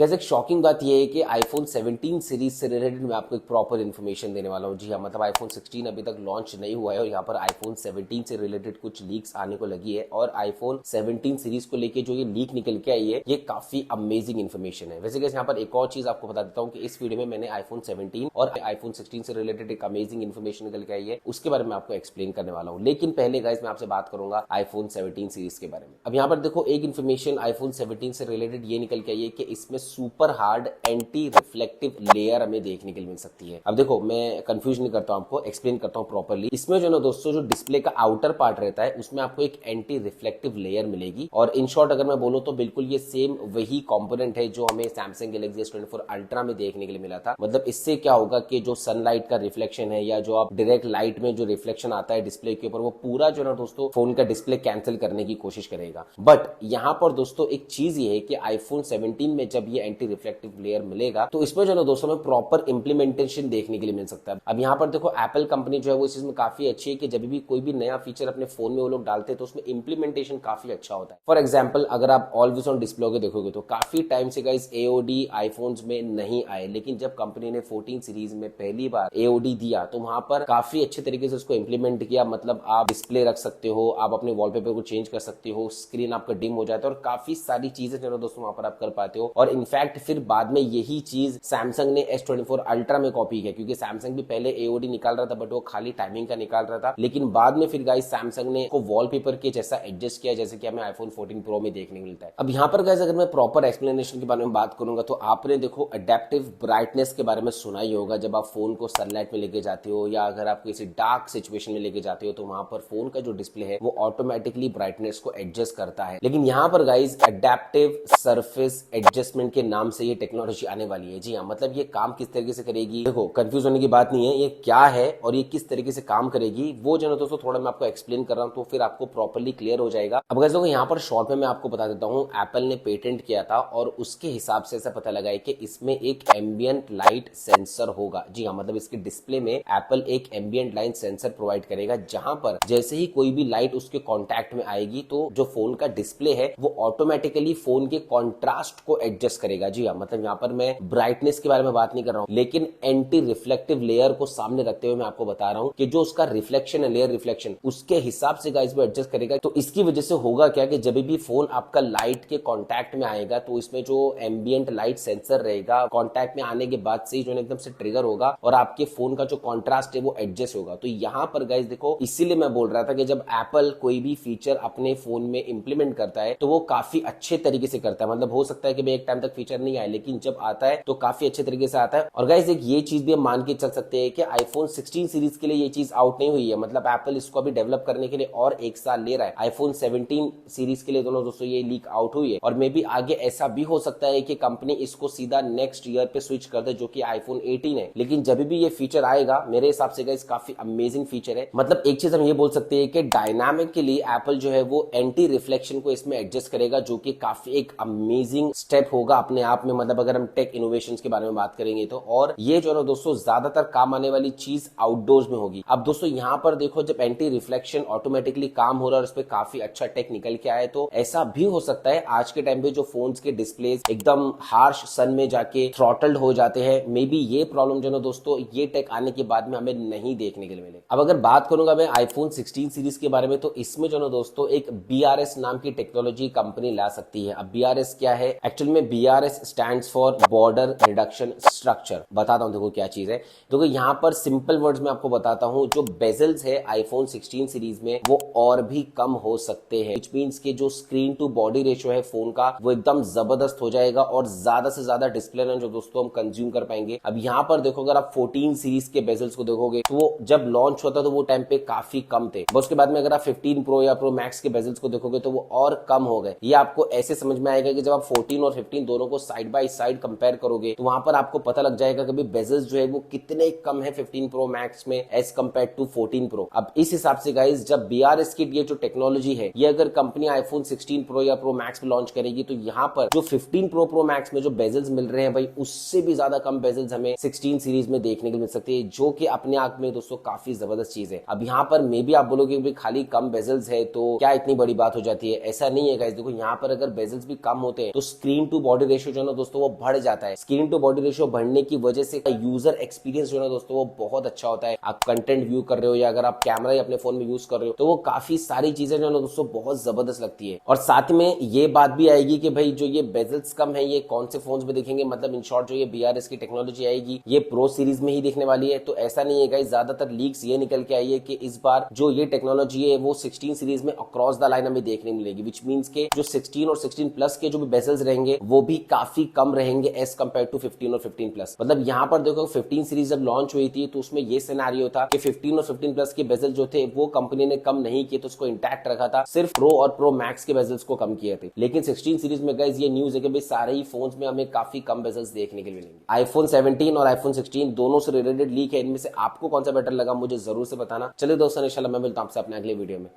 Guys एक shocking बात यह है कि आईफोन 17 सीरीज से रिलेटेड मैं आपको एक प्रॉपर इन्फॉर्मेशन देने वाला हूं। जी हाँ, मतलब आईफोन 16 अभी तक लॉन्च नहीं हुआ है और यहाँ पर आईफोन 17 से रिलेटेड कुछ लीक्स आने को लगी है और आईफोन 17 सीरीज को लेके जो ये लीक निकल के आई है ये काफी अमेजिंग इन्फॉर्मेशन है। वैसे गाइस यहाँ पर एक और चीज आपको बता देता हूँ कि इस वीडियो में मैंने आईफोन 17 और आईफोन 16 से रिलेटेड एक अमेजिंग इन्फॉर्मेशन निकल के आई है, उसके बारे में आपको एक्सप्लेन करने वाला हूँ। लेकिन पहले गाइस मैं आपसे बात करूंगा आईफोन 17 सीरीज के बारे में। अब यहाँ पर देखो एक इन्फॉर्मेशन आईफोन 17 से रिलेटेड ये निकल के आई है कि इसमें super hard anti reflective layer हमें देखने के लिए मिल सकती है। अब देखो मैं कंफ्यूज नहीं करता हूं, आपको एक्सप्लेन करता हूं प्रॉपर्ली। इसमें जो ना दोस्तों जो डिस्प्ले का आउटर पार्ट रहता है उसमें आपको एक एंटी रिफ्लेक्टिव लेयर मिलेगी और इन शॉर्ट अगर मैं बोलूं तो बिल्कुल ये सेम वही कंपोनेंट है जो हमें सैमसंग गैलेक्सी S24 अल्ट्रा में देखने के लिए मिला था। मतलब इससे क्या होगा कि जो सनलाइट का रिफ्लेक्शन है या जो आप डायरेक्ट लाइट में जो रिफ्लेक्शन आता है डिस्प्ले के ऊपर वो पूरा जो ना दोस्तों फोन का डिस्प्ले कैंसिल करने की कोशिश करेगा। बट यहाँ पर दोस्तों एक चीज ये है कि आईफोन 17 में जब ये एंटी रिफ्लेक्टिव लेयर मिलेगा तो इसमें जो ना दोस्तों में प्रॉपर इंप्लीमेंटेशन देखने के लिए मिल सकता है। अब यहाँ पर देखो एप्पल कंपनी जो है वो इस चीज में काफी अच्छी है कि जब भी कोई भी नया फीचर अपने फोन में वो लोग डालते हैं तो उसमें इंप्लीमेंटेशन काफी अच्छा होता है। फॉर एग्जांपल अगर आप ऑलवेज ऑन डिस्प्ले देखोगे तो काफी टाइम से गाइस एओडी आईफोन्स में नहीं आए, लेकिन जब कंपनी ने 14 सीरीज में पहली बार एओडी दिया तो वहां पर काफी अच्छे तरीके से उसको इंप्लीमेंट किया। मतलब आप डिस्प्ले रख सकते हो, आप अपने वॉलपेपर को चेंज कर सकते हो, स्क्रीन आपका डिम हो जाता है और काफी सारी चीजें जो दोस्तों वहां पर आप कर पाते हो। और इनफैक्ट फिर बाद में यही चीज सैमसंग ने S24 अल्ट्रा में कॉपी किया, क्योंकि सैमसंग भी पहले एओडी निकाल रहा था बट वो खाली टाइमिंग का निकाल रहा था, लेकिन बाद में फिर गाइस सैमसंग ने को वॉलपेपर के जैसा एडजस्ट किया जैसे कि हमें आईफोन 14 प्रो में देखने को मिलता है। अब यहाँ पर गाइस अगर मैं प्रॉपर एक्सप्लेनेशन के बारे में बात करूंगा तो आपने देखो अडेप्टिव ब्राइटनेस के बारे में सुना ही होगा। जब आप फोन को सनलाइट में लेके जाते हो या अगर आप किसी डार्क सिचुएशन में लेके जाते हो तो वहां पर फोन का जो डिस्प्ले है वो ऑटोमेटिकली ब्राइटनेस को एडजस्ट करता है। लेकिन यहाँ पर गाइस अडेप्टिव सरफेस एडजस्टमेंट के नाम से ये टेक्नोलॉजी आने वाली है। जी हाँ, मतलब ये काम किस तरीके से करेगी, देखो कंफ्यूज होने की बात नहीं है, ये क्या है और ये किस तरीके से काम करेगी वो जो है दोस्तों थोड़ा मैं आपको एक्सप्लेन कर रहा हूँ तो फिर आपको प्रॉपर्ली क्लियर हो जाएगा। अब गाइस यहाँ पर शॉर्ट में मैं आपको बता देता हूँ, एप्पल ने पेटेंट किया था और उसके हिसाब से ऐसा पता लगा है कि इसमें एक एम्बियंट लाइट सेंसर होगा। जी हाँ, मतलब इसके डिस्प्ले में एप्पल एक एम्बियंट लाइट सेंसर प्रोवाइड करेगा जहां पर जैसे ही कोई भी लाइट उसके कांटेक्ट में आएगी तो जो फोन का डिस्प्ले है वो ऑटोमेटिकली फोन के कॉन्ट्रास्ट को एडजस्ट करेगा। जी हाँ, मतलब यहाँ पर मैं ब्राइटनेस के बारे में बात नहीं कर रहा हूँ, लेकिन एंटी रिफ्लेक्टिव लेयर को सामने रखते हुए मैं आपको बता रहा हूँ कि जो उसका रिफ्लेक्शन है, लेयर रिफ्लेक्शन, उसके हिसाब से गाइस वो एडजस्ट करेगा। तो इसकी वजह से होगा क्या कि जब भी फोन आपका लाइट के कॉन्टैक्ट में आएगा तो इसमें जो एम्बियंट लाइट सेंसर रहेगा कॉन्टैक्ट में आने के बाद से ही जो एकदम से ट्रिगर होगा और आपके फोन का जो कॉन्ट्रास्ट है वो एडजस्ट होगा। तो यहाँ पर गाइस देखो इसीलिए मैं बोल रहा था कि जब एप्पल कोई भी फीचर अपने फोन में इंप्लीमेंट करता है तो वो काफी अच्छे तरीके से करता है। मतलब हो सकता है कि भाई एक टाइम तक फीचर नहीं आए, लेकिन जब आता है तो काफी अच्छे तरीके से आता है। और गाइस एक ये चीज भी हम मान के चल सकते हैं कि आईफोन 16 सीरीज के लिए ये चीज आउट नहीं हुई है। मतलब एप्पल इसको अभी डेवलप करने के लिए और एक साल ले रहा है। आईफोन 17 सीरीज के लिए दोनों दोस्तों ये लीक आउट हुई है और मे बी आगे ऐसा भी हो सकता है कि कंपनी इसको सीधा नेक्स्ट ईयर पे स्विच कर दे, जो कि आईफोन 18 है। लेकिन जब भी ये फीचर आएगा मेरे हिसाब से गाइस काफी अमेजिंग फीचर है। मतलब एक चीज हम ये बोल सकते हैं कि डायनामिक के लिए एप्पल जो है वो एंटी रिफ्लेक्शन को इसमें एडजस्ट करेगा, जो कि काफी एक अमेजिंग स्टेप होगा अपने आप में। मतलब अगर हम टेक इनोवेशन के बारे में बात करेंगे तो, और ये जो है दोस्तों ज्यादातर काम आने वाली चीज आउटडोर्स में होगी। अब दोस्तों यहाँ पर देखो जब एंटी रिफ्लेक्शन ऑटोमेटिकली काम हो रहा है और उस पर काफी अच्छा टेक निकल के आए तो ऐसा भी हो सकता है आज के टाइम पे जो फोन्स के डिस्प्लेस एकदम हार्श सन में जाके थ्रॉटल्ड हो जाते हैं, मे बी ये प्रॉब्लम जो ना दोस्तों ये टेक आने के बाद में हमें नहीं देखने के लिए मिले। अब अगर बात करूंगा मैं आईफोन 16 सीरीज के बारे में तो इसमें जो ना दोस्तों एक BRS नाम की टेक्नोलॉजी कंपनी ला सकती है। अब BRS क्या है, एक्चुअली में BRS stands for border reduction structure. बताता हूं देखो क्या चीज है। देखो यहाँ पर सिंपल वर्ड्स में आपको बताता हूं, जो बेजल्स है आईफोन 16 सीरीज में वो और भी कम हो सकते हैं, व्हिच मींस के जो स्क्रीन टू बॉडी रेशियो है फोन का वो एकदम जबरदस्त हो जाएगा और ज्यादा से ज्यादा डिस्प्ले जो दोस्तों हम कंज्यूम कर पाएंगे। अब यहाँ पर देखो अगर आप 14 सीरीज के बेजल्स को देखोगे तो वो जब लॉन्च होता तो वो टाइम पे काफी कम थे, उसके बाद में अगर आप 15 प्रो या प्रो मैक्स के बेजल्स को देखोगे तो वो और कम हो गए। ये आपको ऐसे समझ में आएगा कि जब आप 14 और 15 दोनों को साइड बाय साइड कंपेयर करोगे तो वहां पर आपको पता लग जाएगा कि बेजल्स जो है वो कितने कम है 15 प्रो मैक्स में एज कम्पेयर टू 14 प्रो। अब इस हिसाब से गाइस जब BRS की ये जो टेक्नोलॉजी है ये अगर कंपनी आईफोन 16 प्रो या प्रो मैक्स में लॉन्च करेगी तो यहाँ पर जो 15 प्रो मैक्स में जो बेजल्स मिल रहे हैं भाई उससे भी ज्यादा कम बेजल्स हमें 16 सीरीज में देखने को मिल सकती है, जो कि अपने आप में दोस्तों काफी जबरदस्त चीज है। अब यहाँ पर मे भी आप बोलोगे भाई खाली कम बेजल्स है तो क्या इतनी बड़ी बात हो जाती है, ऐसा नहीं है गाइस। देखो यहाँ पर अगर बेजल्स भी कम होते हैं तो स्क्रीन टू बॉडी रेशियो जो है ना दोस्तों वो बढ़ जाता है। स्क्रीन टू बॉडी रेशियो बढ़ने की वजह से यूजर एक्सपीरियंस जो है ना दोस्तों वो बहुत अच्छा होता है। आप कंटेंट व्यू कर रहे हो या अगर आप कैमरा ही अपने फोन में यूज कर रहे हो तो वो काफी सारी चीजें जो है ना दोस्तों बहुत जबरदस्त लगती है। और साथ में ये बात भी आएगी कि भाई जो ये बेजल्स कम है ये कौन से फोन में दिखेंगे, मतलब इन शॉर्ट जो ये BRS की टेक्नोलॉजी आएगी ये प्रो सीरीज में ही दिखने वाली है। तो ऐसा नहीं है गाइस, ज्यादातर लीक्स ये निकल के आई है कि इस बार जो ये टेक्नोलॉजी है वो 16 सीरीज में अक्रॉस द लाइन हमें देखने मिलेगी, विच मींस के जो 16 और 16 प्लस के जो भी बेजल्स रहेंगे वो भी काफी कम रहेंगे एज कम्पेयर टू 15 और 15 प्लस। मतलब यहाँ पर देखो 15 सीरीज जब लॉन्च हुई थी तो उसमें ये सिनेरियो था कि 15 और 15 प्लस के बेजल जो थे वो कंपनी ने कम नहीं किए, तो उसको इंटैक्ट रखा था, सिर्फ प्रो और प्रो मैक्स के बेजल्स को कम किए थे। लेकिन 16 सीरीज में गाइस ये न्यूज है कि भाई सारे ही फोन्स में हमें काफी कम बेजल्स देखने के लिए मिलेंगे। आईफोन 17 और आईफोन 16 दोनों से रिलेटेड लीक है, इनमें से आपको कौन सा बेटर लगा मुझे जरूर से बताना। चलिए दोस्तों इंशाल्लाह मैं मिलता हूं आपसे अपने अगले वीडियो में।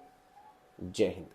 जय हिंद।